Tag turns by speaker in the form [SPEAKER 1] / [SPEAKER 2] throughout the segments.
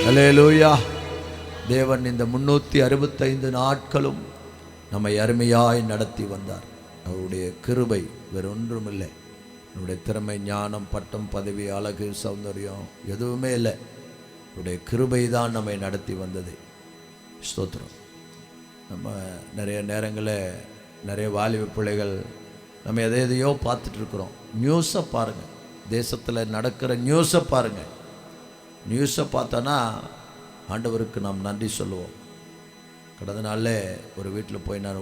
[SPEAKER 1] அல்லேலூயா. தேவன் இந்த 365 நாட்களும் நம்மை அருமையாய் நடத்தி வந்தார். அவருடைய கிருபை வேறொன்றுமில்லை. நம்முடைய திறமை, ஞானம், பட்டம், பதவி, அழகு, சௌந்தரியம் எதுவுமே இல்லை. அவருடைய கிருபை தான் நம்மை நடத்தி வந்தது. ஸ்தோத்திரம். நம்ம நிறைய நேரங்களில் நிறைய வாலிப பிள்ளைகள் நம்ம எதையோ பார்த்துட்ருக்குறோம். நியூஸை பாருங்கள், தேசத்தில் நடக்கிற நியூஸை பாருங்கள். நியூஸை பார்த்தோன்னா ஆண்டவருக்கு நாம் நன்றி சொல்லுவோம். கடந்த நாளில் ஒரு வீட்டில் போய் நான்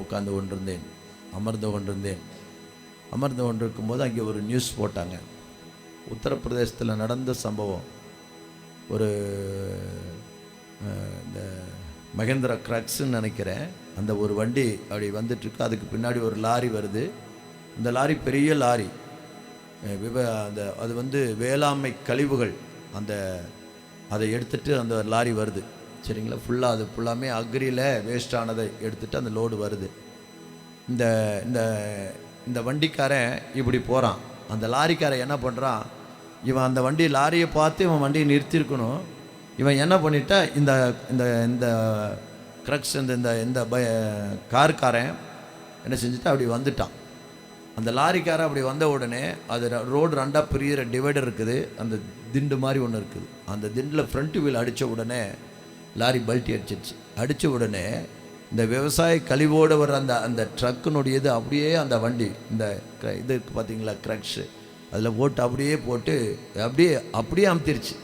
[SPEAKER 1] அமர்ந்து கொண்டிருக்கும்போது அங்கே ஒரு நியூஸ் போட்டாங்க. உத்தரப்பிரதேசத்தில் நடந்த சம்பவம். ஒரு இந்த மகேந்திரா கிரக்ஸ்ன்னு நினைக்கிறேன், அந்த ஒரு வண்டி அப்படி வந்துட்டுருக்கு. அதுக்கு பின்னாடி ஒரு லாரி வருது. இந்த லாரி பெரிய லாரி. அது வேளாண்மை கழிவுகள் அதை எடுத்துகிட்டு அந்த லாரி வருது. சரிங்களா? ஃபுல்லாக அது ஃபுல்லாமே அக்ரியில் வேஸ்டானதை எடுத்துகிட்டு அந்த லோடு வருது. இந்த இந்த இந்த வண்டிக்காரன் இப்படி போகிறான். அந்த லாரிக்காரன் என்ன பண்ணுறான், இவன் அந்த லாரியை பார்த்து இவன் வண்டியை நிறுத்தியிருக்கணும். இவன் என்ன பண்ணிட்டா, இந்த இந்த இந்த க்ரக்ஸ் இந்த கார்காரன் என்ன செஞ்சுட்டு அப்படி வந்துட்டான். அந்த லாரிக்காரன் அப்படி வந்த உடனே அது ரோடு ரெண்டாக பிரியிற டிவைடர் இருக்குது. அந்த திண்டு மாதிரி ஒன்று இருக்குது. அந்த திண்டில் ஃப்ரண்ட் வீல் அடித்த உடனே லாரி பல்ட்டி அடிச்சிடுச்சு. அடித்த உடனே இந்த விவசாய கழிவோடு வர அந்த ட்ரக்குனுடையது அப்படியே அந்த வண்டி இந்த இது பார்த்தீங்களா க்ரக்ஸு, அதில் போட்டு அப்படியே அமுத்திருச்சு.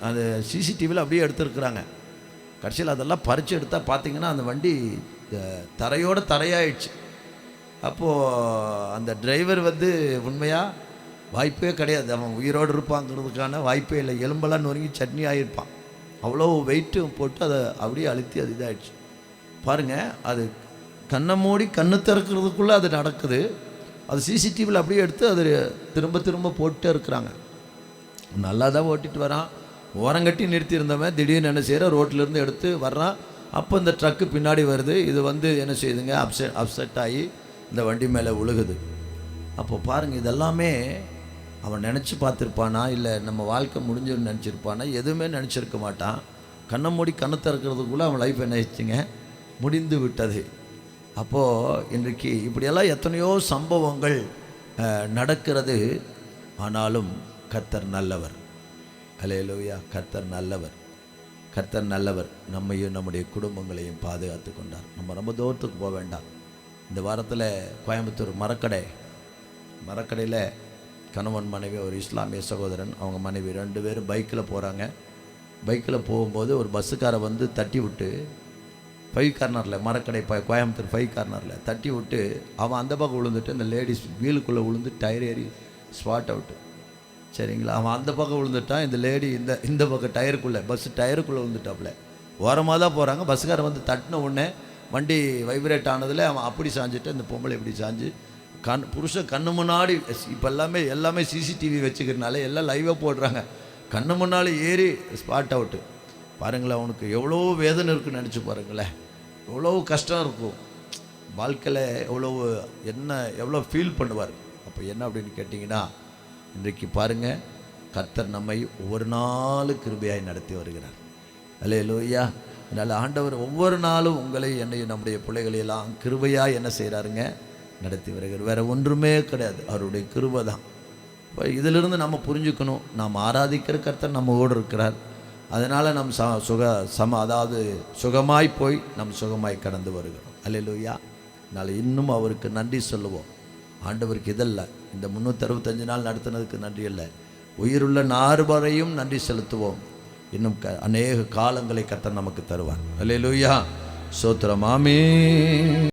[SPEAKER 1] அந்த சிசிடிவியில் அப்படியே எடுத்துருக்குறாங்க. கடைசியில் அதெல்லாம் பறித்து எடுத்தால் பார்த்தீங்கன்னா அந்த வண்டி தரையாயிடுச்சு. அப்போது அந்த டிரைவர் உண்மையாக வாய்ப்பே கிடையாது. அவன் உயிரோடு இருப்பாங்கிறதுக்கான வாய்ப்பே இல்லை. எலும்பெல்லாம் நொறுங்கி சட்னி ஆகியிருப்பான். அவ்வளோ வெயிட்டு போட்டு அதை அப்படியே அழுத்தி அது இதாகிடுச்சு. பாருங்கள், அது கண்ணை மூடி கண்ணு திறக்கிறதுக்குள்ளே அது நடக்குது. அது சிசிடிவியில் அப்படியே எடுத்து அது திரும்ப போட்டு இருக்கிறாங்க. நல்லா தான் ஓட்டிகிட்டு வரான். ஓரங்கட்டி நிறுத்தியிருந்தவன் திடீர்னு என்ன செய்கிற, ரோட்டிலேருந்து எடுத்து வர்றான். அப்போ இந்த ட்ரக்கு பின்னாடி வருது. இது என்ன செய்யுதுங்க, அப்செட் ஆகி இந்த வண்டி மேலே விழுகுது. அப்போ பாருங்கள், இதெல்லாமே அவன் நினச்சி பார்த்துருப்பானா, இல்லை நம்ம வாழ்க்கை முடிஞ்சுன்னு நினச்சிருப்பானா? எதுவுமே நினச்சிருக்க மாட்டான். கண்ணை மூடி கண்ணை திறக்கிறதுக்குள்ளே அவன் லைஃப் என்ன ஆயிடுச்சுங்க, முடிந்து விட்டது. அப்போது இன்றைக்கு இப்படியெல்லாம் எத்தனையோ சம்பவங்கள் நடக்கிறது. ஆனாலும் கர்த்தர் நல்லவர். அல்லேலூயா. கர்த்தர் நல்லவர். நம்மையும் நம்முடைய குடும்பங்களையும் பாதுகாத்து கொண்டார். நம்ம ரொம்ப தூரத்துக்கு போக வேண்டாம். இந்த வாரத்தில் கோயம்புத்தூர் மரக்கடையில் கணவன் மனைவி, ஒரு இஸ்லாமிய சகோதரன், அவங்க மனைவி 2 பேரும் பைக்கில் போகிறாங்க. பைக்கில் போகும்போது ஒரு பஸ்ஸுக்காரை தட்டி விட்டு 5 கார்னரில், மரக்கடை கோயம்புத்தூர் 5 கார்னரில் தட்டி விட்டு அவன் அந்த பக்கம் விழுந்துட்டு இந்த லேடிஸ் வீலுக்குள்ளே விழுந்து டயர் ஏறி ஸ்பாட் அவுட்டு. சரிங்களா? அவன் அந்த பக்கம் விழுந்துட்டான். இந்த லேடி இந்த பக்கம் பஸ்ஸு டயருக்குள்ளே விழுந்துட்டாப்புல. ஓரமாக தான் போகிறாங்க. பஸ்ஸுக்காரன் தட்டின உடனே வண்டி வைப்ரேட் ஆனதில் அவன் அப்படி சாஞ்சிட்டு, இந்த பொம்பளை இப்படி சாஞ்சு புருஷன் கண்ணு முன்னாடி. இப்போ எல்லாமே சிசிடிவி வச்சுக்கிறதுனால எல்லாம் லைவாக போடுறாங்க. கண்ணு முன்னாடி ஏறி ஸ்பாட் அவுட்டு. பாருங்களேன், அவனுக்கு எவ்வளோ வேதனை இருக்குன்னு நினச்சி பாருங்களேன். எவ்வளோ கஷ்டம் இருக்கும் வாழ்க்கையில், எவ்வளோ ஃபீல் பண்ணுவார். அப்போ என்ன அப்படின்னு கேட்டிங்கன்னா, இன்றைக்கு பாருங்கள், கர்த்தர் நம்மை ஒவ்வொரு நாளும் கிருபையாய் நடத்தி வருகிறார். அல்லேலூயா. அதனால் ஆண்டவர் ஒவ்வொரு நாளும் உங்களை, என்னையும், நம்முடைய பிள்ளைகளையெல்லாம் கிருபையாக என்ன செய்கிறாருங்க, நடத்தி வருகிறார். வேறு ஒன்றுமே கிடையாது, அவருடைய கிருபை தான். இப்போ இதிலிருந்து நம்ம புரிஞ்சுக்கணும், நாம் ஆராதிக்கிற கர்த்தர் நம்மோடு இருக்கிறார். அதனால் நம் அதாவது சுகமாய் போய் நம் சுகமாய் கடந்து வருகிறோம். அல்லேலூயா. அதனால் இன்னும் அவருக்கு நன்றி சொல்லுவோம். ஆண்டவருக்கு இதல்ல, இந்த 365 நாள் நடத்தினதுக்கு நன்றி இல்லை, உயிருள்ள 4 வரையும் நன்றி செலுத்துவோம். இன்னும் அநேக காலங்களை கர்த்தர் நமக்கு தருவார். அல்லேலூயா. ஸ்தோத்திரம். ஆமென்.